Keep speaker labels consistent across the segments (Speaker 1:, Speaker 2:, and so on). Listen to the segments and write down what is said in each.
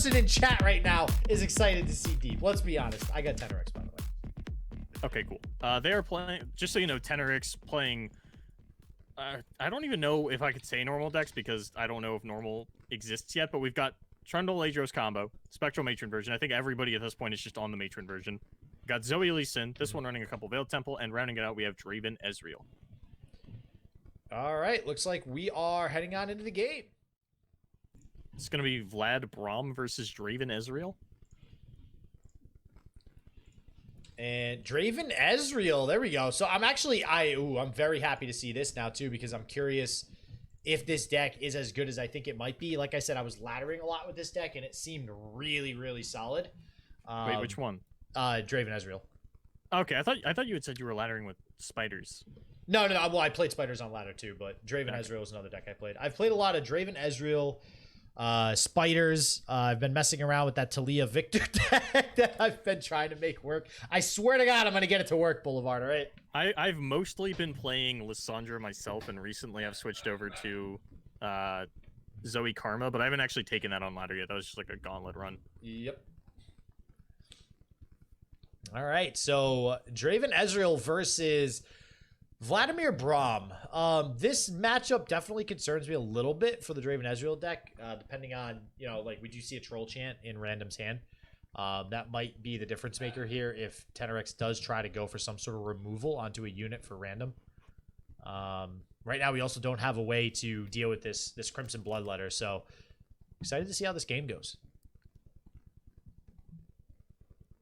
Speaker 1: person in chat right now is excited to see Deep. Let's be honest. I got Teneryx, by the way.
Speaker 2: Okay, cool. They are playing, just so you know, Teneryx playing, I don't even know if I could say normal decks because I don't know if normal exists yet, but we've got Trundle Aedros combo, Spectral Matron version. I think everybody at this point is just on the Matron version. We've got Zoe Lee Sin, this one running a couple Veiled Temple, and rounding it out, we have Draven Ezreal.
Speaker 1: All right, looks like we are heading on into the game.
Speaker 2: It's going to be Vlad Braum versus Draven Ezreal.
Speaker 1: And Draven Ezreal, there we go. So I'm actually, I'm very happy to see this now too, because I'm curious if this deck is as good as I think it might be. Like I said, I was laddering a lot with this deck, and it seemed really, really solid.
Speaker 2: Wait, which one?
Speaker 1: Draven Ezreal.
Speaker 2: Okay, I thought you had said you were laddering with spiders.
Speaker 1: No. Well, I played spiders on ladder too, but Draven Ezreal was another deck I played. I've played a lot of Draven Ezreal, spiders. I've been messing around with that Talia Victor deck that I've been trying to make work. I swear to God, I'm gonna get it to work, Boulevard. All right.
Speaker 2: I've mostly been playing Lissandra myself, and recently I've switched over to Zoe Karma, but I haven't actually taken that on ladder yet. That was just like a gauntlet run.
Speaker 1: Yep. All right, so Draven Ezreal versus Vladimir Braum. This matchup definitely concerns me a little bit for the Draven Ezreal deck, depending on, like we do see a Troll Chant in Random's hand. That might be the difference maker here if Teneryx does try to go for some sort of removal onto a unit for Random. Right now, we also don't have a way to deal with this Crimson Bloodletter, so excited to see how this game goes.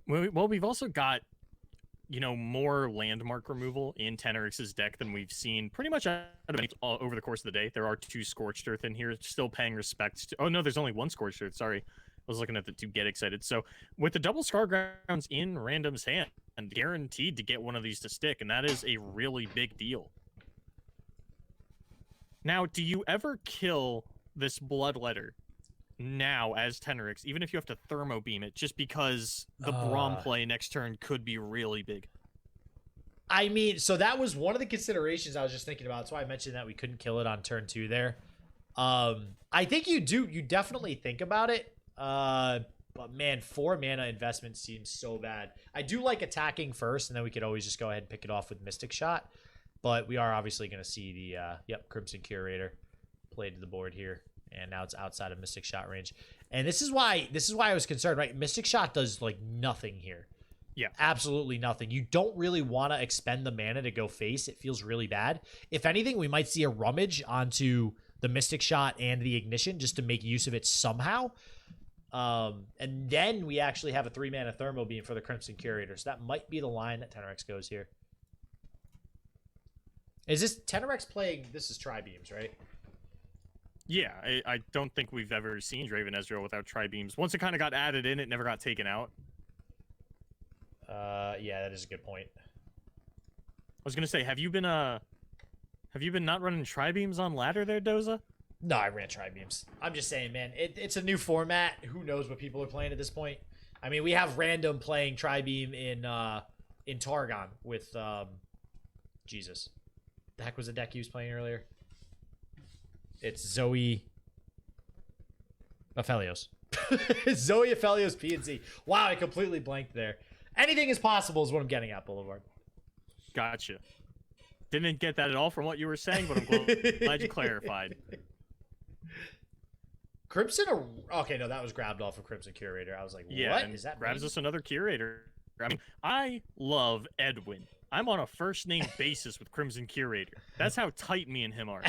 Speaker 2: Well, we've also got, more landmark removal in Teneryx's deck than we've seen pretty much over the course of the day. There are 2 Scorched Earth in here, still paying respect to... Oh, no, there's only 1 Scorched Earth. Sorry. I was looking at the 2 Get Excited. So, with the double Scargrounds in Random's hand, and guaranteed to get one of these to stick, and that is a really big deal. Now, do you ever kill this Bloodletter now as Teneryx, even if you have to thermo beam it, just because the Braum play next turn could be really big?
Speaker 1: I mean, so that was one of the considerations I was just thinking about. That's why I mentioned that we couldn't kill it on turn 2 there. I think you definitely think about it. But man, 4 mana investment seems so bad. I do like attacking first, and then we could always just go ahead and pick it off with Mystic Shot. But we are obviously going to see the Crimson Curator played to the board here. And now it's outside of Mystic Shot range. And this is why I was concerned, right? Mystic Shot does like nothing here.
Speaker 2: Yeah.
Speaker 1: Absolutely nothing. You don't really want to expend the mana to go face. It feels really bad. If anything, we might see a rummage onto the Mystic Shot and the Ignition just to make use of it somehow. And then we actually have a 3 mana Thermo Beam for the Crimson Curator. So that might be the line that Teneryx goes here. Is this Teneryx playing? This is Tri-Beams, right?
Speaker 2: Yeah, I don't think we've ever seen Draven Ezreal without Tri-Beams. Once it kind of got added in, it never got taken out.
Speaker 1: Yeah, that is a good point.
Speaker 2: I was gonna say, have you been not running Tri-Beams on ladder there, Doza?
Speaker 1: No, I ran Tri-Beams. I'm just saying, man, it's a new format. Who knows what people are playing at this point? I mean, we have Random playing Tri-Beam in Targon with Jesus. The heck was the deck he was playing earlier? It's Zoe Aphelios. Zoe Aphelios PNC. Wow, I completely blanked there. Anything is possible is what I'm getting at, Boulevard.
Speaker 2: Gotcha. Didn't get that at all from what you were saying, but I'm glad you clarified.
Speaker 1: Crimson or... Okay, no, that was grabbed off of Crimson Curator. I was like,
Speaker 2: yeah,
Speaker 1: what? Is that
Speaker 2: grabs us another Curator. I mean, I love Edwin. I'm on a first-name basis with Crimson Curator. That's how tight me and him are.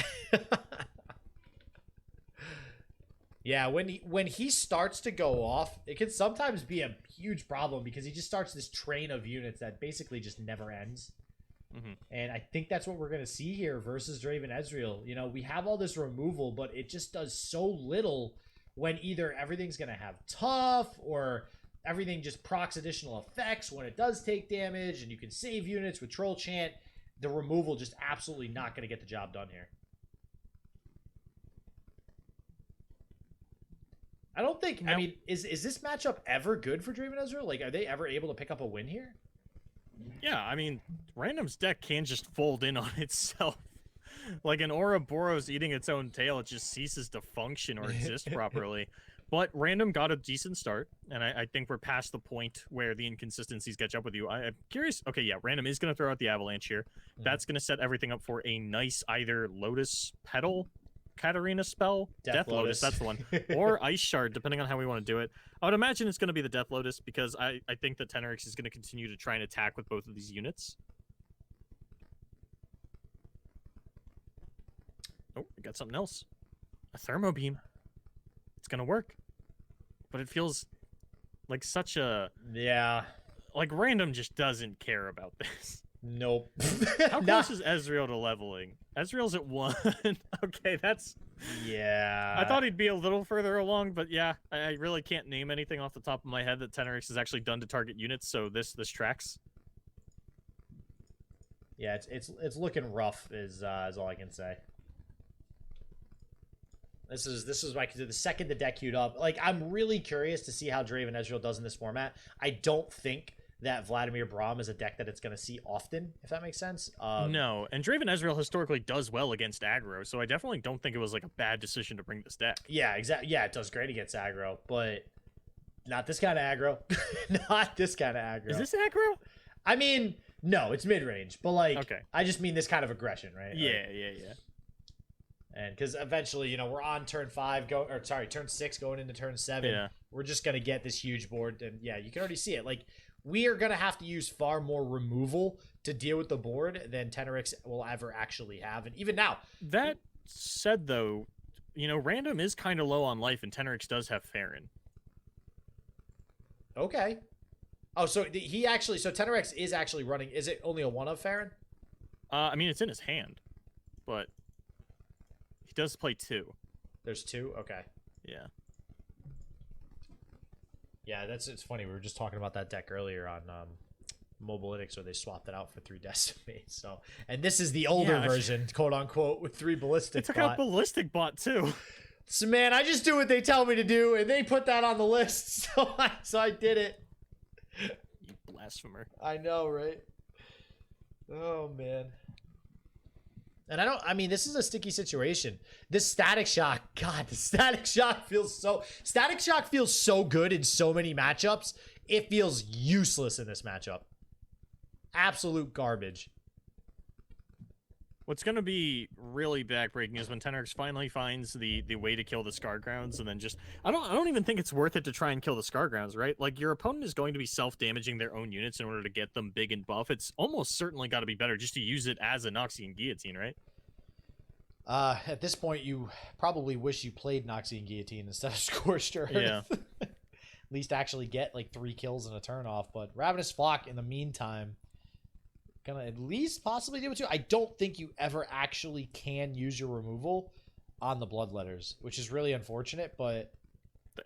Speaker 1: Yeah, when he starts to go off, it can sometimes be a huge problem because he just starts this train of units that basically just never ends.
Speaker 2: Mm-hmm.
Speaker 1: And I think that's what we're going to see here versus Draven Ezreal. You know, we have all this removal, but it just does so little when either everything's going to have tough or everything just procs additional effects when it does take damage and you can save units with Troll Chant. The removal just absolutely not going to get the job done here. I don't think, I mean, is this matchup ever good for Draven Ezreal? Like, are they ever able to pick up a win here?
Speaker 2: Yeah, I mean, Random's deck can just fold in on itself. Like an Ouroboros eating its own tail, it just ceases to function or exist properly. But Random got a decent start, and I think we're past the point where the inconsistencies catch up with you. I'm curious. Okay, yeah, Random is going to throw out the Avalanche here. That's going to set everything up for a nice either Lotus Petal Katarina spell, Death Lotus, that's the one, or Ice Shard, depending on how we want to do it. I would imagine it's going to be the Death Lotus because I think that Teneryx is going to continue to try and attack with both of these units. Oh, we got something else. A Thermo Beam. It's going to work. But it feels like such a...
Speaker 1: Yeah.
Speaker 2: Like, Random just doesn't care about this.
Speaker 1: Nope.
Speaker 2: How close is Ezreal to leveling? Ezreal's at 1. Okay, that's...
Speaker 1: Yeah.
Speaker 2: I thought he'd be a little further along, but yeah, I really can't name anything off the top of my head that Teneryx has actually done to target units, so this tracks.
Speaker 1: Yeah, it's looking rough is all I can say. This is what I can do. The second the deck queued up, like, I'm really curious to see how Draven Ezreal does in this format. I don't think that Vladimir Braum is a deck that it's going to see often, if that makes sense.
Speaker 2: No, and Draven Ezreal historically does well against aggro, so I definitely don't think it was like a bad decision to bring this deck.
Speaker 1: Yeah, exactly. Yeah, it does great against aggro, but not this kind of aggro. Not this kind of aggro.
Speaker 2: Is this aggro?
Speaker 1: I mean, no, it's mid-range, but like,
Speaker 2: okay.
Speaker 1: I just mean this kind of aggression, right?
Speaker 2: Yeah,
Speaker 1: like,
Speaker 2: yeah.
Speaker 1: And because eventually, you know, we're on turn 6 going into turn 7.
Speaker 2: Yeah.
Speaker 1: We're just going to get this huge board. And yeah, you can already see it. Like, we are going to have to use far more removal to deal with the board than Teneryx will ever actually have. And even now.
Speaker 2: That said, though, you know, Random is kind of low on life, and Teneryx does have Farron.
Speaker 1: Okay. Oh, so Teneryx is actually running. Is it only a 1 of Farron?
Speaker 2: I mean, it's in his hand, but he does play 2.
Speaker 1: There's 2? Okay.
Speaker 2: Yeah.
Speaker 1: Yeah, it's funny. We were just talking about that deck earlier on Mobilytics where they swapped it out for 3 Decimates. So, and this is the older version, quote unquote, with 3 Ballistic.
Speaker 2: They took out Ballistic Bot too.
Speaker 1: So man, I just do what they tell me to do, and they put that on the list, so I did it.
Speaker 2: You blasphemer.
Speaker 1: I know, right? Oh man. And I mean, this is a sticky situation. This Static Shock, God, the Static Shock feels so good in so many matchups. It feels useless in this matchup. Absolute garbage.
Speaker 2: What's going to be really backbreaking is when Teneryx finally finds the way to kill the Scargrounds, and then just I don't even think it's worth it to try and kill the Scargrounds, right? Like, your opponent is going to be self-damaging their own units in order to get them big and buff. It's almost certainly got to be better just to use it as a Noxian Guillotine, right?
Speaker 1: At this point, you probably wish you played Noxian Guillotine instead of Scorched Earth.
Speaker 2: Yeah.
Speaker 1: At least actually get like 3 kills and a turn off. But Ravenous Flock, in the meantime, gonna at least possibly do it too. I don't think you ever actually can use your removal on the Bloodletters, which is really unfortunate, but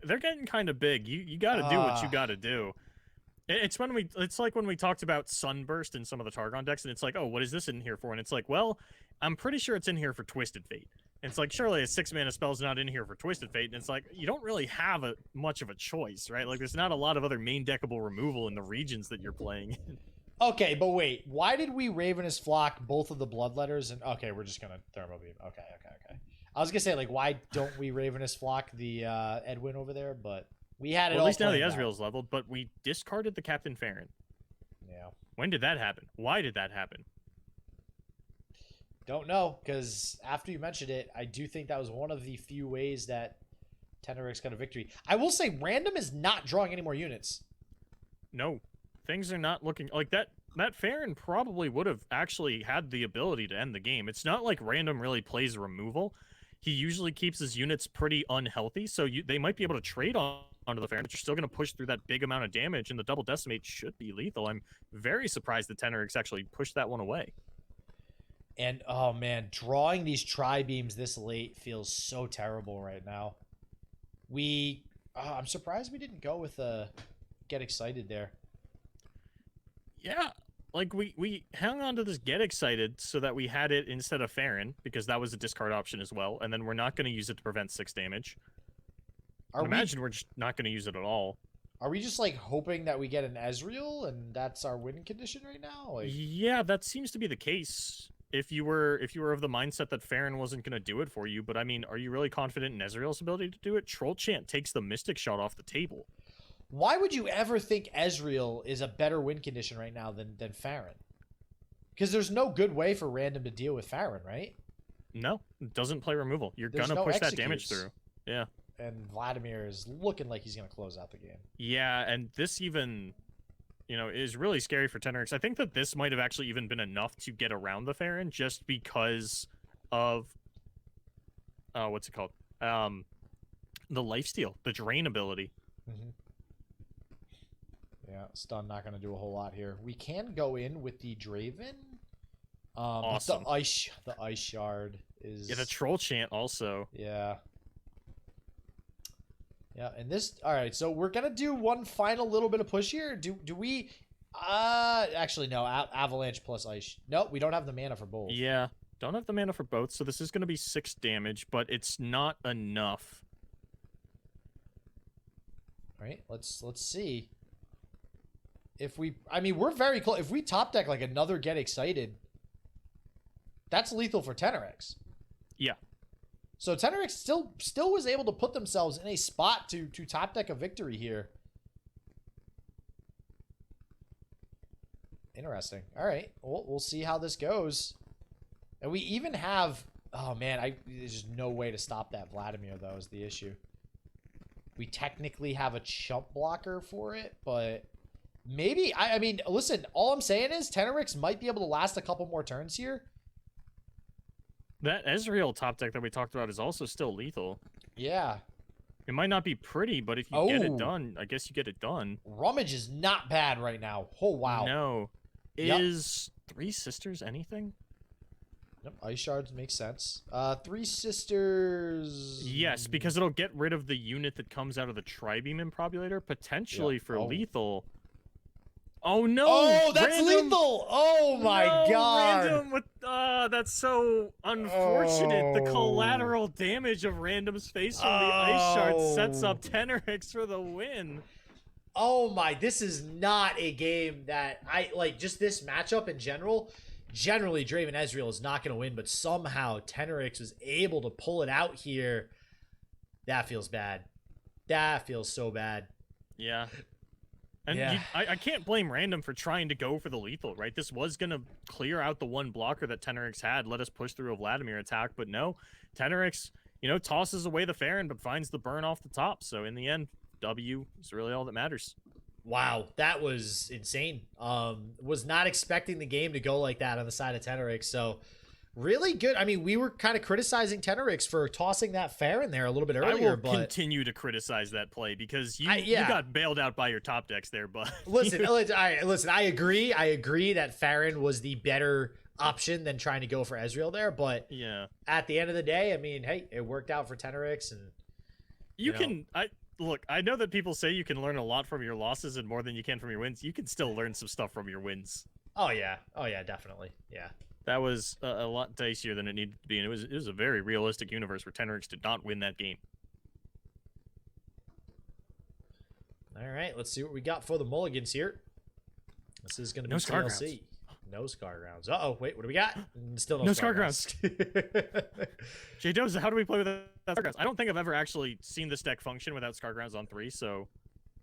Speaker 2: they're getting kind of big. You got to do what you got to do. It's like when we talked about Sunburst in some of the Targon decks, and it's like, oh, what is this in here for? And it's like, well, I'm pretty sure it's in here for Twisted Fate. And it's like, surely a 6-mana spell's not in here for Twisted Fate. And it's like, you don't really have much of a choice, right? Like, there's not a lot of other main deckable removal in the regions that you're playing in.
Speaker 1: Okay, but wait, why did we Ravenous Flock both of the Bloodletters? And okay, we're just gonna Thermo Beam. Okay. I was gonna say, like, why don't we Ravenous Flock the Edwin over there? But we had it.
Speaker 2: Well,
Speaker 1: all
Speaker 2: at least now the
Speaker 1: planned
Speaker 2: Ezreal's leveled, but we discarded the Captain Farron.
Speaker 1: Yeah.
Speaker 2: When did that happen? Why did that happen?
Speaker 1: Don't know, because after you mentioned it, I do think that was one of the few ways that Teneryx got a victory. I will say, Random is not drawing any more units.
Speaker 2: No. Things are not looking like that. That Farron probably would have actually had the ability to end the game. It's not like Random really plays removal. He usually keeps his units pretty unhealthy, so they might be able to trade onto the Farron, but you're still going to push through that big amount of damage, and the double decimate should be lethal. I'm very surprised that Teneryx actually pushed that one away.
Speaker 1: And, oh man, drawing these tri-beams this late feels so terrible right now. I'm surprised we didn't go with Get Excited there.
Speaker 2: Yeah, like we hung on to this Get Excited so that we had it instead of Farron, because that was a discard option as well, and then we're not going to use it to prevent 6 damage. Imagine we're just not going to use it at all.
Speaker 1: Are we just, like, hoping that we get an Ezreal, and that's our win condition right now? Like...
Speaker 2: Yeah, that seems to be the case. if you were of the mindset that Farron wasn't going to do it for you, but I mean, are you really confident in Ezreal's ability to do it? Troll Chant takes the Mystic Shot off the table.
Speaker 1: Why would you ever think Ezreal is a better win condition right now than Farron? Because there's no good way for Random to deal with Farron, right?
Speaker 2: No, it doesn't play removal. You're
Speaker 1: There's
Speaker 2: gonna
Speaker 1: no
Speaker 2: push
Speaker 1: executes.
Speaker 2: that damage through. Yeah.
Speaker 1: And Vladimir is looking like he's gonna close out the game.
Speaker 2: Yeah, and this even, you know, is really scary for Teneryx. I think that this might have actually even been enough to get around the Farron just because of what's it called? The lifesteal, the drain ability.
Speaker 1: Mm-hmm. Yeah, stun not gonna do a whole lot here. We can go in with the Draven.
Speaker 2: Awesome.
Speaker 1: The ice shard is.
Speaker 2: Yeah, the Troll Chant also.
Speaker 1: Yeah. Yeah, and this. All right, so we're gonna do one final little bit of push here. Do we? Actually no. Avalanche plus ice. No, we don't have the mana for both.
Speaker 2: Yeah, don't have the mana for both. So this is gonna be 6 damage, but it's not enough.
Speaker 1: All right, let's see. If we, I mean, we're very close. If we top deck like another Get Excited, that's lethal for Teneryx.
Speaker 2: Yeah.
Speaker 1: So Teneryx still was able to put themselves in a spot to top deck a victory here. Interesting. All right, we'll see how this goes. And we even have, oh man, there's just no way to stop that Vladimir though is the issue. We technically have a chump blocker for it, but. Maybe, I mean, listen, all I'm saying is Teneryx might be able to last a couple more turns here.
Speaker 2: That Ezreal top deck that we talked about is also still lethal.
Speaker 1: Yeah.
Speaker 2: It might not be pretty, but if you get it done, I guess you get it done.
Speaker 1: Rummage is not bad right now. Oh, wow.
Speaker 2: No. Is Three Sisters anything?
Speaker 1: Yep, Ice Shards makes sense. Three Sisters...
Speaker 2: Yes, because it'll get rid of the unit that comes out of the Tri-Beam Improbulator, potentially for lethal... Oh no!
Speaker 1: Oh, that's lethal! Oh my god!
Speaker 2: Random with that's so unfortunate. The collateral damage of Random's face from the ice shard sets up Teneryx for the win.
Speaker 1: Oh my! This is not a game that I like. Just this matchup in general. Generally, Draven Ezreal is not going to win, but somehow Teneryx was able to pull it out here. That feels bad. That feels so bad.
Speaker 2: Yeah. And I can't blame Random for trying to go for the lethal, right? This was going to clear out the one blocker that Teneryx had, let us push through a Vladimir attack, but no. Teneryx, you know, tosses away the Farron, but finds the burn off the top. So in the end, W is really all that matters.
Speaker 1: Wow, that was insane. Was not expecting the game to go like that on the side of Teneryx, so... Really good. I mean, we were kind of criticizing Teneryx for tossing that Farron there a little bit earlier.
Speaker 2: I will continue to criticize that play because you got bailed out by your top decks there, but
Speaker 1: listen, I agree. I agree that Farron was the better option than trying to go for Ezreal there. But
Speaker 2: yeah,
Speaker 1: at the end of the day, I mean, hey, it worked out for Teneryx, and
Speaker 2: look. I know that people say you can learn a lot from your losses and more than you can from your wins. You can still learn some stuff from your wins.
Speaker 1: Oh yeah, definitely, yeah.
Speaker 2: That was a lot dicier than it needed to be, and it was a very realistic universe where Teneryx did not win that game.
Speaker 1: All right, let's see what we got for the mulligans here. This is going to be TLC. No Scar Grounds. Uh-oh, wait, what do we got? Still no Scar Grounds.
Speaker 2: JDoza, how do we play without Scar Grounds? I don't think I've ever actually seen this deck function without Scar Grounds on 3, so...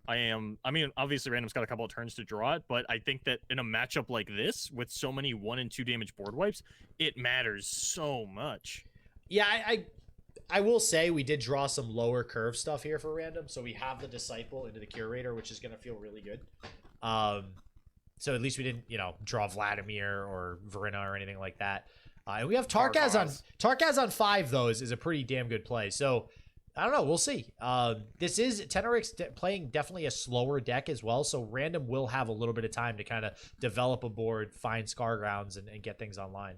Speaker 2: I mean, obviously Random's got a couple of turns to draw it, but I think that in a matchup like this, with so many 1 and 2 damage board wipes, it matters so much.
Speaker 1: Yeah, I will say we did draw some lower curve stuff here for Random, so we have the Disciple into the Curator, which is going to feel really good. So at least we didn't, draw Vladimir or Verina or anything like that. And we have Tarkaz on... Tarkaz on 5, though, is a pretty damn good play, so... I don't know. We'll see. This is Teneryx playing definitely a slower deck as well, so Random will have a little bit of time to kind of develop a board, find Scar Grounds, and get things online.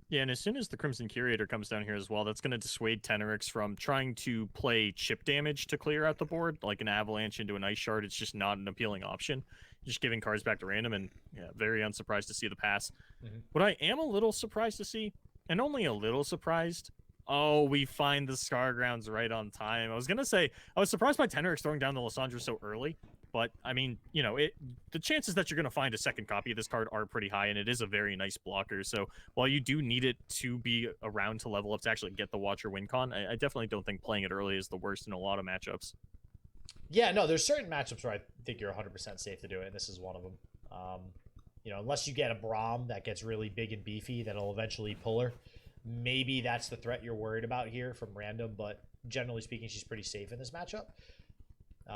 Speaker 2: Yeah, and as soon as the Crimson Curator comes down here as well, that's going to dissuade Teneryx from trying to play chip damage to clear out the board, like an Avalanche into an Ice Shard. It's just not an appealing option. Just giving cards back to Random, and yeah, very unsurprised to see the pass. Mm-hmm. What I am a little surprised to see, and only a little surprised... Oh, we find the Scar Grounds right on time. I was going to say, I was surprised by Teneryx throwing down the Lissandra so early, But I mean, the chances that you're going to find a second copy of this card are pretty high, and it is a very nice blocker. So while you do need it to be around to level up to actually get the Watcher win con, I definitely don't think playing it early is the worst in a lot of matchups.
Speaker 1: Yeah, no, there's certain matchups where I think you're 100% safe to do it, and this is one of them. Unless you get a Braum that gets really big and beefy that'll eventually pull her. Maybe that's the threat you're worried about here from Random, but generally speaking, she's pretty safe in this matchup.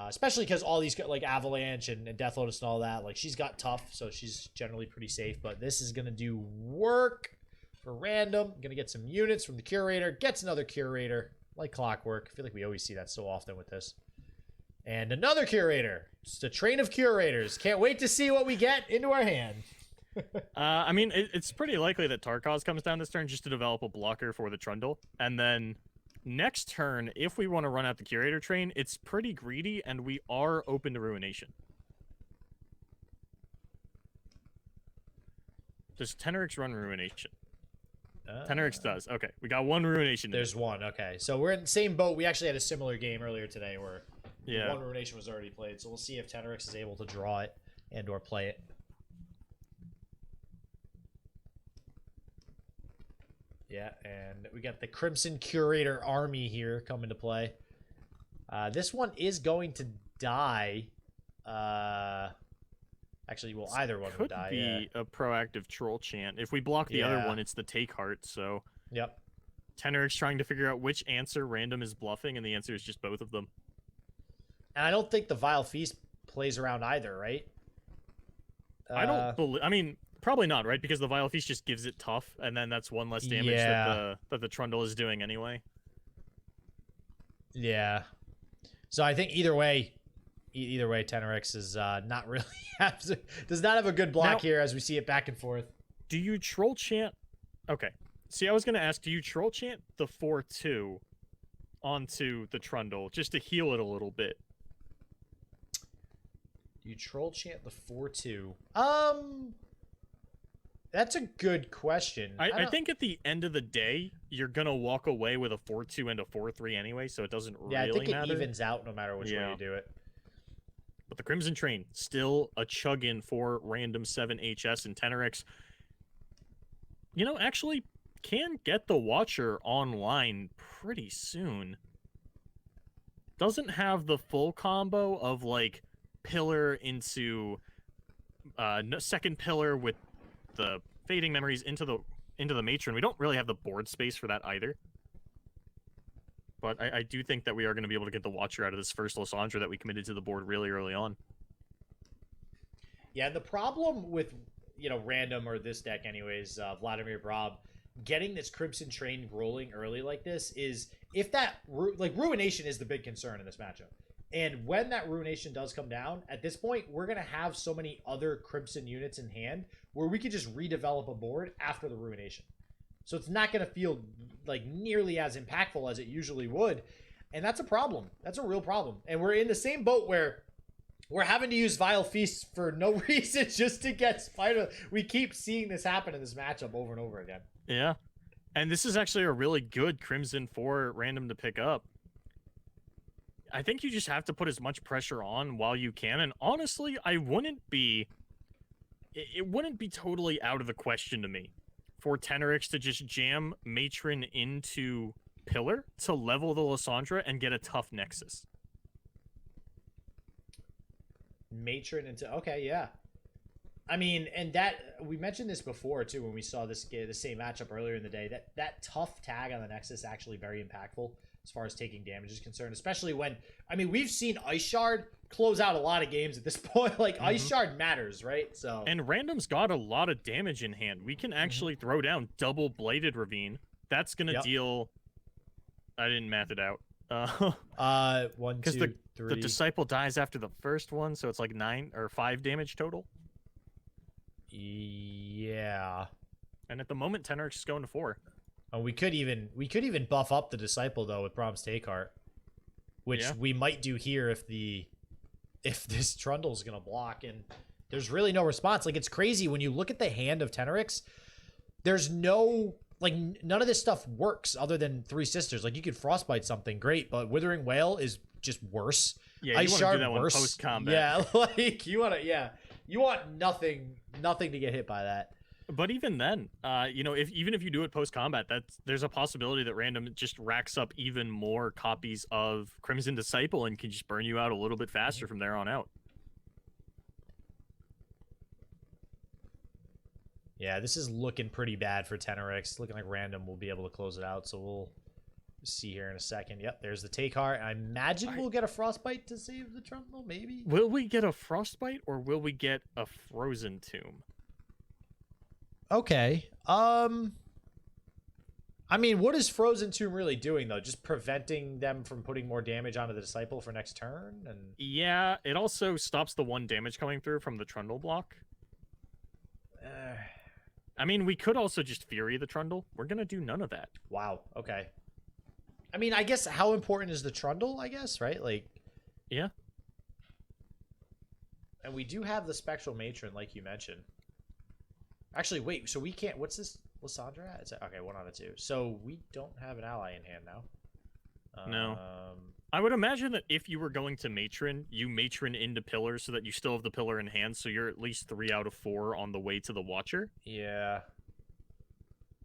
Speaker 1: Especially because all these, like, Avalanche and Death Lotus and all that, like, she's got tough, so she's generally pretty safe. But this is going to do work for Random. Going to get some units from the Curator. Gets another Curator, like clockwork. I feel like we always see that so often with this. And another Curator. Just a train of Curators. Can't wait to see what we get into our hand.
Speaker 2: I mean, it's pretty likely that Tarkaz comes down this turn just to develop a blocker for the Trundle. And then next turn, if we want to run out the Curator train, it's pretty greedy, and we are open to Ruination. Does Teneryx run Ruination? Teneryx does. Okay, we got one Ruination.
Speaker 1: There's one. Okay, so we're in the same boat. We actually had a similar game earlier today where one Ruination was already played. So we'll see if Teneryx is able to draw it and or play it. Yeah, and we got the Crimson Curator army here coming to play. This one is going to die. Actually, well, either one would die.
Speaker 2: Could be a proactive Troll Chant. If we block the other one, it's the Take Heart, so...
Speaker 1: Yep.
Speaker 2: Teneryx trying to figure out which answer Random is bluffing, and the answer is just both of them.
Speaker 1: And I don't think the Vile Feast plays around either, right?
Speaker 2: I don't believe... I mean... Probably not, right? Because the Vile Feast just gives it tough, and then that's one less damage that the Trundle is doing anyway.
Speaker 1: Yeah. So I think either way, Teneryx is not really does not have a good block here as we see it back and forth.
Speaker 2: Do you Troll Chant? Okay. See, I was going to ask, do you Troll Chant the 4-2 onto the Trundle just to heal it a little bit?
Speaker 1: You Troll Chant the 4-2. That's a good question.
Speaker 2: I think at the end of the day, you're going to walk away with a 4-2 and a 4-3 anyway, so it doesn't really matter.
Speaker 1: Yeah, I think it evens out no matter which way you do it.
Speaker 2: But the Crimson Train, still a chug-in for Random7HS, and Teneryx, actually can get the Watcher online pretty soon. Doesn't have the full combo of, like, Pillar into second Pillar with the Fading Memories into the Matron. We don't really have the board space for that either. But I do think that we are going to be able to get the Watcher out of this first Lysandra that we committed to the board really early on.
Speaker 1: Yeah, the problem with, Random, or this deck anyways, Vladimir Braum, getting this Crimson Train rolling early like this is, if that, Ruination is the big concern in this matchup. And when that Ruination does come down, at this point, we're going to have so many other Crimson units in hand where we could just redevelop a board after the Ruination. So it's not going to feel like nearly as impactful as it usually would. And that's a problem. That's a real problem. And we're in the same boat where we're having to use Vile Feast for no reason just to get Spider. We keep seeing this happen in this matchup over and over again.
Speaker 2: Yeah. And this is actually a really good Crimson for Random to pick up. I think you just have to put as much pressure on while you can. And honestly, it wouldn't be totally out of the question to me for Teneryx to just jam Matron into Pillar to level the Lysandra and get a tough Nexus.
Speaker 1: Matron into... Okay, yeah. I mean, and that... We mentioned this before, too, when we saw the same matchup earlier in the day. That tough tag on the Nexus is actually very impactful as far as taking damage is concerned, especially when... I mean, we've seen Ice Shard close out a lot of games at this point. Like, Ice Shard matters, right? So... And
Speaker 2: Random's got a lot of damage in hand. We can actually throw down double Bladed Ravine. That's going to deal... I didn't math it out.
Speaker 1: 1, 2, 3.
Speaker 2: Because the Disciple dies after the first one, so it's like 9 or 5 damage total.
Speaker 1: Yeah.
Speaker 2: And at the moment, Teneryx is going to 4.
Speaker 1: Oh, we could even buff up the Disciple though with Braum's Take Heart, which we might do here if this Trundle's gonna block, and there's really no response. Like, it's crazy when you look at the hand of Teneryx. There's no, like, none of this stuff works other than Three Sisters. Like, you could Frostbite something great, but Withering Wail is just worse.
Speaker 2: Yeah,
Speaker 1: Ice
Speaker 2: you want to
Speaker 1: shard
Speaker 2: do that one
Speaker 1: worse.
Speaker 2: post combat.
Speaker 1: Yeah, like you want nothing to get hit by that.
Speaker 2: But even then, you know, even if you do it post combat, there's a possibility that Random just racks up even more copies of Crimson Disciple and can just burn you out a little bit faster from there on out.
Speaker 1: Yeah, this is looking pretty bad for Teneryx. Looking like Random will be able to close it out, so we'll see here in a second. Yep, there's the take heart. I imagine we'll get a frostbite to save the Trundle, maybe?
Speaker 2: Will we get a frostbite or will we get a frozen tomb?
Speaker 1: Okay. I mean, what is Frozen Tomb really doing, though? Just preventing them from putting more damage onto the Disciple for next turn? And
Speaker 2: yeah, it also stops the 1 damage coming through from the Trundle block. I mean, we could also just Fury the Trundle. We're going to do none of that.
Speaker 1: Wow, okay. I mean, I guess how important is the Trundle, I guess, right? Like,
Speaker 2: yeah.
Speaker 1: And we do have the Spectral Matron, like you mentioned. Actually, wait, so we can't... What's this Lysandra at? It's okay, 1 out of 2. So we don't have an ally in hand now.
Speaker 2: No. I would imagine that if you were going to Matron, you Matron into Pillar so that you still have the Pillar in hand, so you're at least 3 out of 4 on the way to the Watcher.
Speaker 1: Yeah.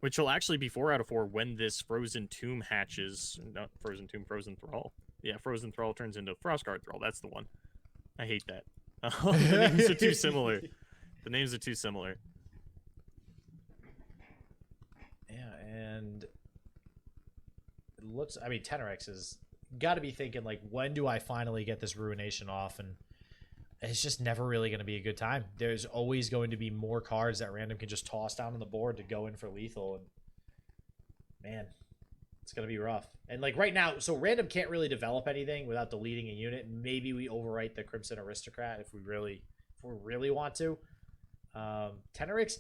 Speaker 2: Which will actually be 4 out of 4 when this Frozen Tomb hatches. Not Frozen Tomb, Frozen Thrall. Yeah, Frozen Thrall turns into Frostguard Thrall. That's the one. I hate that. The names are too similar. The names are too similar.
Speaker 1: Yeah, and it looks... I mean, Teneryx has got to be thinking, like, when do I finally get this Ruination off? And it's just never really going to be a good time. There's always going to be more cards that Random can just toss down on the board to go in for lethal. And man, it's going to be rough. And like right now, so Random can't really develop anything without deleting a unit. Maybe we overwrite the Crimson Aristocrat if we really want to. Teneryx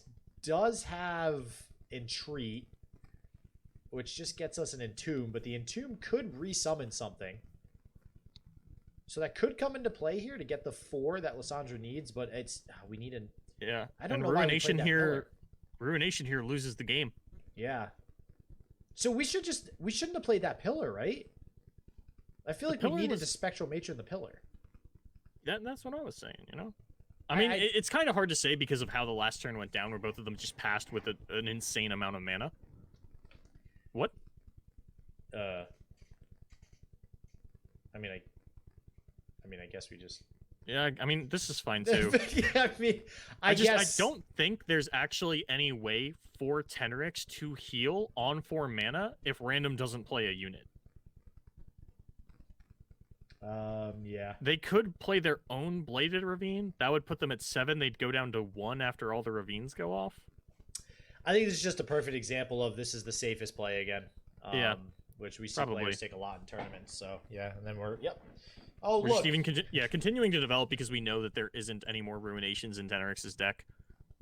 Speaker 1: does have Entreat, which just gets us an Entomb, but the Entomb could resummon something. So that could come into play here to get the 4 that Lysandra needs, but it's we need an...
Speaker 2: Yeah,
Speaker 1: I don't
Speaker 2: and
Speaker 1: know
Speaker 2: Ruination
Speaker 1: why we played that
Speaker 2: here.
Speaker 1: pillar.
Speaker 2: Ruination here loses the game.
Speaker 1: Yeah. So we shouldn't have played that pillar, right? I feel like we needed the Spectral Matron the pillar.
Speaker 2: That's what I was saying, you know? I mean, it's kind of hard to say because of how the last turn went down, where both of them just passed with an insane amount of mana. What?
Speaker 1: I mean, I guess we just...
Speaker 2: Yeah, I mean, this is fine, too.
Speaker 1: Yeah, I mean, I guess...
Speaker 2: I don't think there's actually any way for Teneryx to heal on 4 mana if Random doesn't play a unit.
Speaker 1: Yeah.
Speaker 2: They could play their own Bladed Ravine. That would put them at 7. They'd go down to 1 after all the Ravines go off.
Speaker 1: I think this is just a perfect example of this is the safest play again.
Speaker 2: Yeah.
Speaker 1: Which we see players take a lot in tournaments. So, yeah, and then we're... Yep. Oh,
Speaker 2: we're
Speaker 1: look.
Speaker 2: just even continuing to develop because we know that there isn't any more Ruinations in Teneryx's deck.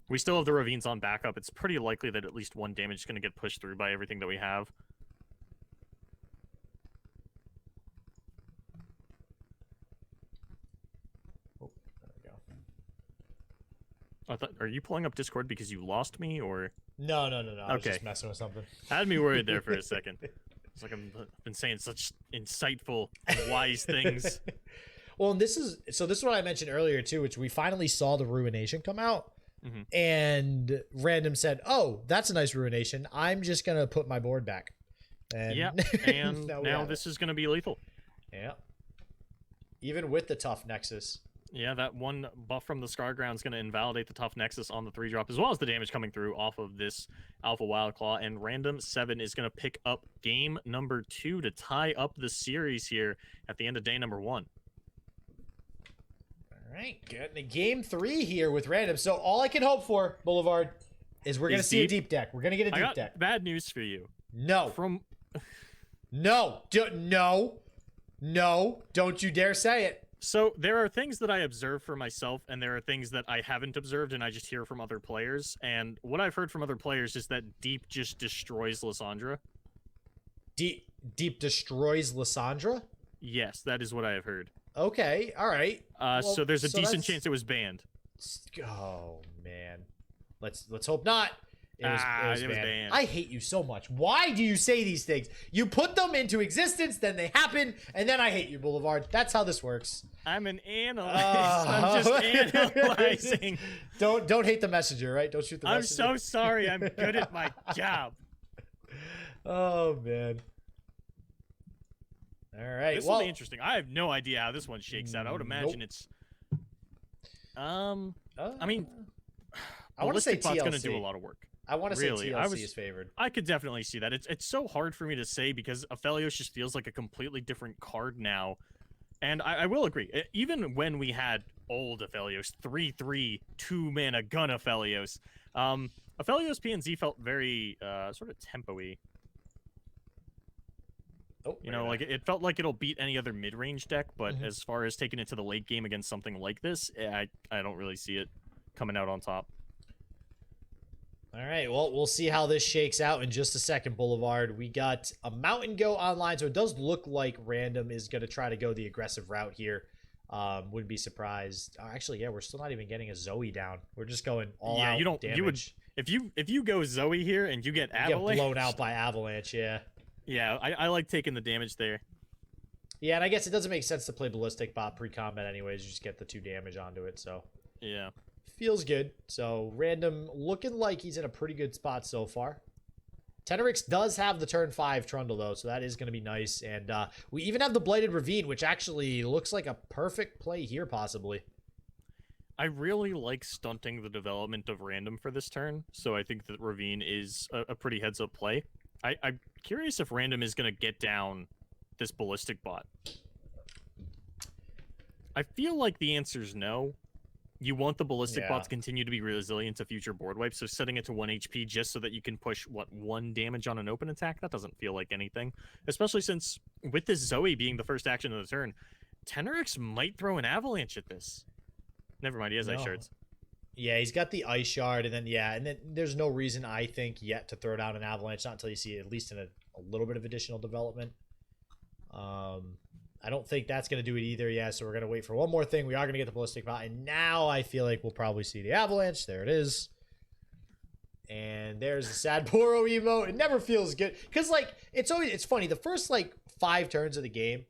Speaker 2: We still have the Ravines on backup. It's pretty likely that at least 1 damage is going to get pushed through by everything that we have.
Speaker 1: Oh, there we go.
Speaker 2: Are you pulling up Discord because you lost me, or...?
Speaker 1: No. I was just messing with something.
Speaker 2: Had me worried there for a second. It's like I've been saying such insightful and wise things.
Speaker 1: Well, and this is what I mentioned earlier too, which we finally saw the Ruination come out, and Random said, "Oh, that's a nice Ruination. I'm just gonna put my board back." And
Speaker 2: yeah, and now this is gonna be lethal.
Speaker 1: Yeah. Even with the tough Nexus.
Speaker 2: Yeah, that 1 buff from the Scarground is going to invalidate the tough Nexus on the 3-drop, as well as the damage coming through off of this Alpha Wildclaw. And Random7 is going to pick up game number 2 to tie up the series here at the end of day number 1.
Speaker 1: All right, getting to game 3 here with Random. So all I can hope for, Boulevard, is we're going to see a deep deck. We're going to get a deep deck.
Speaker 2: Bad news for you.
Speaker 1: No. No. No. Don't you dare say it.
Speaker 2: So there are things that I observe for myself, and there are things that I haven't observed, and I just hear from other players. And what I've heard from other players is that Deep just destroys Lysandra. Deep destroys Lysandra? Yes, that is what I have heard. Okay, all right. So there's a decent chance it was banned. Oh man, let's hope not.
Speaker 1: It was
Speaker 2: it was
Speaker 1: banned.
Speaker 2: banned.
Speaker 1: I hate you so much. Why do you say these things? You put them into existence, then they happen, and then I hate you, Boulevard. That's how this works.
Speaker 2: I'm an analyst. I'm just analyzing.
Speaker 1: Don't hate the messenger, right? Don't shoot the messenger.
Speaker 2: I'm so sorry. I'm good at my job.
Speaker 1: Oh man. All right.
Speaker 2: This will be interesting. I have no idea how this one shakes out. I would imagine it's. I mean,
Speaker 1: I want to say TLC.
Speaker 2: going to do a lot of work.
Speaker 1: I want to say TLC is favored.
Speaker 2: I could definitely see that. It's so hard for me to say because Aphelios just feels like a completely different card now. And I will agree. Even when we had old Aphelios, 3/3, 2-mana gun Aphelios, Aphelios PNZ felt very sort of tempo-y.
Speaker 1: Oh,
Speaker 2: you know, like it felt like it'll beat any other mid-range deck, but as far as taking it to the late game against something like this, I don't really see it coming out on top.
Speaker 1: All right, well, we'll see how this shakes out in just a second, Boulevard. We got a Mountain Go online, so it does look like Random is going to try to go the aggressive route here. Wouldn't be surprised. Actually, yeah, we're still not even getting a Zoe down. We're just going all out damage.
Speaker 2: You would if you go Zoe here and you get Avalanche,
Speaker 1: get blown out by Avalanche, yeah.
Speaker 2: Yeah, I like taking the damage there.
Speaker 1: Yeah, and I guess it doesn't make sense to play Ballistic Bot pre-combat anyways. You just get the 2 damage onto it, so.
Speaker 2: Yeah.
Speaker 1: Feels good. So, Random looking like he's in a pretty good spot so far. Teneryx does have the turn 5 Trundle, though, so that is going to be nice. And we even have the Blighted Ravine, which actually looks like a perfect play here, possibly.
Speaker 2: I really like stunting the development of Random for this turn, so I think that Ravine is a pretty heads-up play. I'm curious if Random is going to get down this Ballistic Bot. I feel like the answer is no. You want the Ballistic Bot to continue to be resilient to future board wipes, so setting it to 1 HP just so that you can push, 1 damage on an open attack? That doesn't feel like anything. Especially since, with this Zoe being the first action of the turn, Teneryx might throw an Avalanche at this. Never mind, he has Ice Shards.
Speaker 1: Yeah, he's got the Ice Shard, and then there's no reason, I think, yet to throw down an Avalanche, not until you see at least in a little bit of additional development. I don't think that's going to do it either, yeah, so we're going to wait for one more thing. We are going to get the Ballistic Bot, and now I feel like we'll probably see the Avalanche. There it is. And there's the sad Poro emote. It never feels good, because, like, it's funny. The first, like, 5 turns of the game,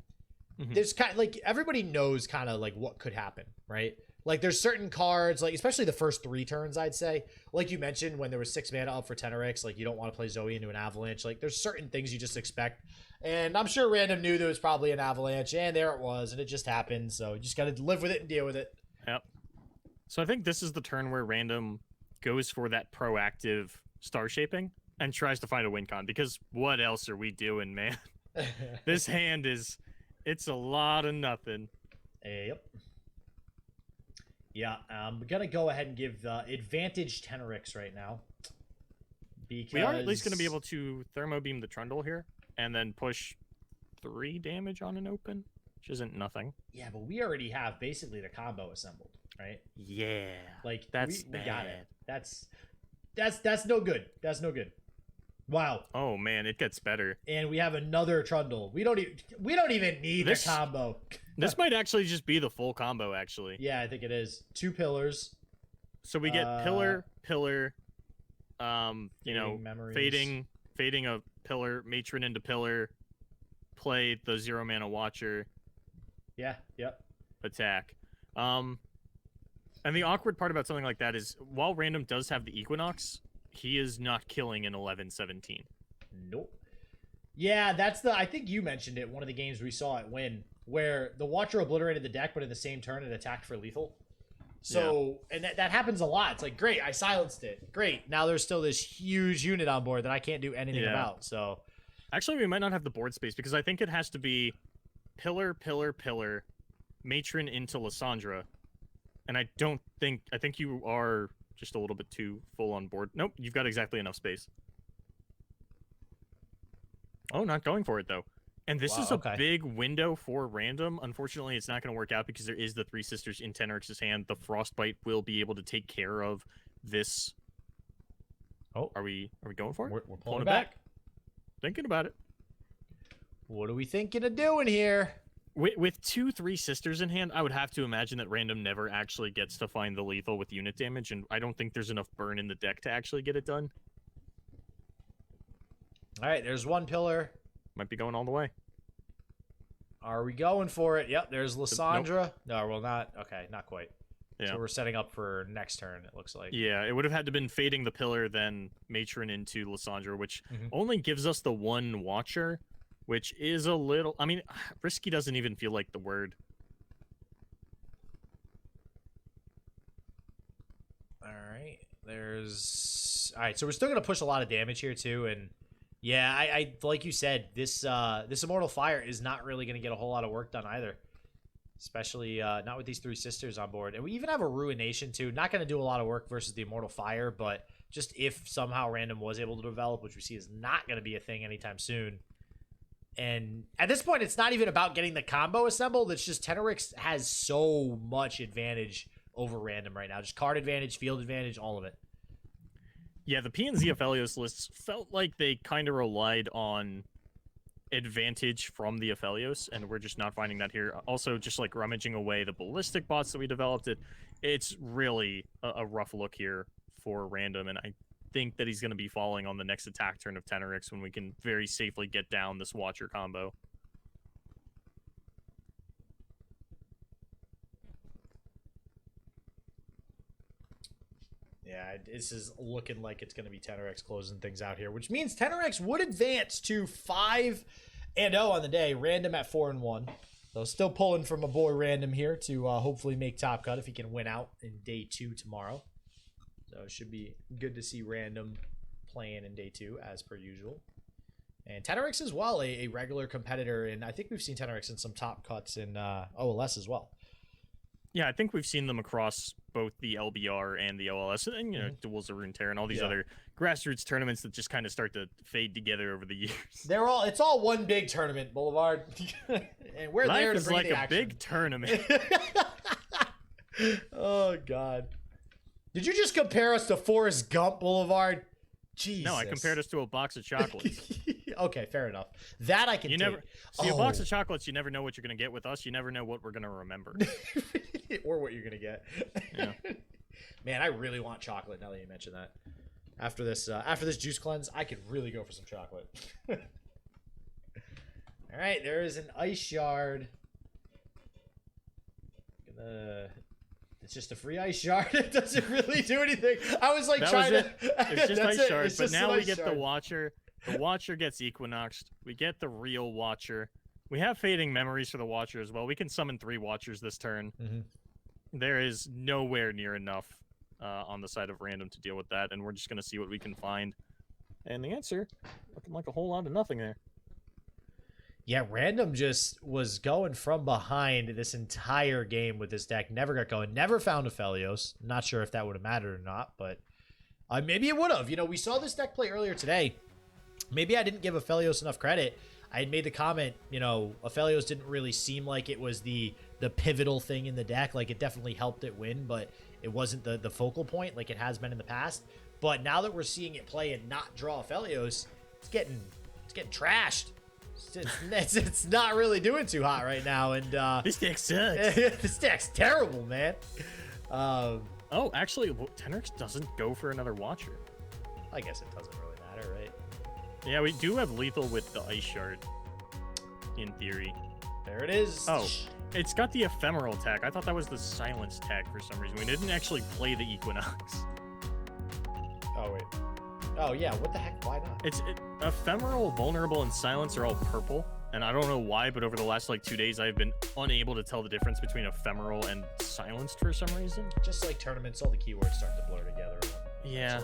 Speaker 1: there's kind of, like, everybody knows kind of, like, what could happen, right? Like, there's certain cards, like, especially the first 3 turns, I'd say. Like you mentioned, when there was 6 mana up for Teneryx, like, you don't want to play Zoe into an Avalanche. Like, there's certain things you just expect. And I'm sure Random knew there was probably an Avalanche, and there it was, and it just happened. So you just got to live with it and deal with it.
Speaker 2: Yep. So I think this is the turn where Random goes for that proactive star shaping and tries to find a win con, because what else are we doing, man? This hand it's a lot of nothing.
Speaker 1: Yep. Yeah, I'm going to go ahead and give advantage Teneryx right now. Because
Speaker 2: we are at least going to be able to Thermo Beam the Trundle here and then push 3 damage on an open, which isn't nothing.
Speaker 1: Yeah, but we already have basically the combo assembled, right?
Speaker 2: Yeah.
Speaker 1: Like,
Speaker 2: we
Speaker 1: got it. That's no good. That's no good. Wow.
Speaker 2: Oh man, it gets better.
Speaker 1: And we have another Trundle. We don't even need the combo.
Speaker 2: This might actually just be the full combo, actually.
Speaker 1: Yeah, I think it is. 2 pillars.
Speaker 2: So we get pillar, you know,
Speaker 1: memories.
Speaker 2: fading a pillar, matron into pillar, play the 0 mana watcher.
Speaker 1: Yeah, yep.
Speaker 2: Attack. And the awkward part about something like that is, while Random does have the Equinox, he is not killing an 11-17.
Speaker 1: Nope. Yeah, I think you mentioned it, one of the games we saw at Win, where the Watcher obliterated the deck, but in the same turn it attacked for lethal. So, and that happens a lot. It's like, great, I silenced it. Great, now there's still this huge unit on board that I can't do anything about, so.
Speaker 2: Actually, we might not have the board space, because I think it has to be pillar, matron into Lysandra. And I think you are just a little bit too full on board. Nope, you've got exactly enough space. Oh, not going for it, though. And this is a big window for Random. Unfortunately, it's not going to work out because there is the 3 Sisters in Teneryx's hand. The Frostbite will be able to take care of this. Oh, are we going for it?
Speaker 1: We're pulling it back.
Speaker 2: Thinking about it.
Speaker 1: What are we thinking of doing here?
Speaker 2: With 2 3 Sisters in hand, I would have to imagine that Random never actually gets to find the lethal with unit damage, and I don't think there's enough burn in the deck to actually get it done.
Speaker 1: All right, there's one pillar.
Speaker 2: Might be going all the way.
Speaker 1: Are we going for it? Yep, there's Lysandra.
Speaker 2: Nope.
Speaker 1: No, well, not. Okay, not quite.
Speaker 2: Yeah.
Speaker 1: So we're setting up for next turn, it looks like.
Speaker 2: Yeah, it would have had to been fading the pillar, then Matron into Lysandra, which only gives us the one Watcher, which is a little... I mean, risky doesn't even feel like the word.
Speaker 1: All right, there's... All right, so we're still going to push a lot of damage here, too, and... Yeah, I like you said, this Immortal Fire is not really going to get a whole lot of work done either. Especially not with these 3 sisters on board. And we even have a Ruination, too. Not going to do a lot of work versus the Immortal Fire, but just if somehow Random was able to develop, which we see is not going to be a thing anytime soon. And at this point, it's not even about getting the combo assembled. It's just Teneryx has so much advantage over Random right now. Just card advantage, field advantage, all of it.
Speaker 2: Yeah, the P and Z Aphelios lists felt like they kind of relied on advantage from the Aphelios, and we're just not finding that here. Also, just like rummaging away the ballistic bots that we developed, it's really a rough look here for Random, and I think that he's going to be falling on the next attack turn of Teneryx when we can very safely get down this Watcher combo.
Speaker 1: Yeah, this is looking like it's going to be Teneryx closing things out here, which means Teneryx would advance to 5-0 on the day. Random at 4-1. So still pulling from a boy Random here to hopefully make top cut if he can win out in day 2 tomorrow. So it should be good to see Random playing in day 2 as per usual. And Teneryx as well, a regular competitor, and I think we've seen Teneryx in some top cuts in OLS as well.
Speaker 2: Yeah, I think we've seen them across both the LBR and the OLS, and you know, duels of Runeterra and all these other grassroots tournaments that just kind of start to fade together over the years.
Speaker 1: It's all one big tournament, Boulevard, and we're there to bring the action.
Speaker 2: Life is like a big tournament.
Speaker 1: Oh God! Did you just compare us to Forrest Gump, Boulevard? Jesus.
Speaker 2: No, I compared us to a box of chocolates.
Speaker 1: Okay, fair enough. That I can take.
Speaker 2: See, a box of chocolates, you never know what you're going to get. With us, you never know what we're going to remember.
Speaker 1: Or what you're going to get.
Speaker 2: Yeah.
Speaker 1: Man, I really want chocolate now that you mention that. After this juice cleanse, I could really go for some chocolate. All right, there is an ice shard. It's just a free ice shard. It doesn't really do anything. I was like
Speaker 2: It's just ice shard, but now we get the Watcher. The Watcher gets Equinoxed. We get the real Watcher. We have Fading Memories for the Watcher as well. We can summon 3 Watchers this turn. There is nowhere near enough on the side of Random to deal with that, and we're just going to see what we can find. And the answer, looking like a whole lot of nothing there.
Speaker 1: Yeah, Random just was going from behind this entire game with this deck. Never got going. Never found Aphelios. Not sure if that would have mattered or not, but maybe it would have. You know, we saw this deck play earlier today. Maybe I didn't give Aphelios enough credit. I had made the comment, you know, Aphelios didn't really seem like it was the pivotal thing in the deck. Like, it definitely helped it win, but it wasn't the focal point like it has been in the past. But now that we're seeing it play and not draw Aphelios, it's getting trashed. It's not really doing too hot right now, and
Speaker 2: this deck sucks.
Speaker 1: This deck's terrible, man.
Speaker 2: Oh, actually, Teneryx doesn't go for another Watcher.
Speaker 1: I guess it doesn't really matter, right?
Speaker 2: Yeah, we do have lethal with the ice shard, in theory.
Speaker 1: There it is.
Speaker 2: Oh, it's got the ephemeral tag. I thought that was the silence tag for some reason. We didn't actually play the Equinox.
Speaker 1: Oh wait. Oh yeah, what the heck? Why not?
Speaker 2: Ephemeral, vulnerable, and silence are all purple, and I don't know why, but over the last like 2 days, I've been unable to tell the difference between ephemeral and silenced for some reason.
Speaker 1: Just like tournaments, all the keywords start to blur together.
Speaker 2: Yeah.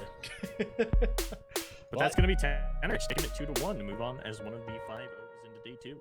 Speaker 2: But that's gonna be Teneryx taking it 2-1 to move on as one of the 5 O's into day 2.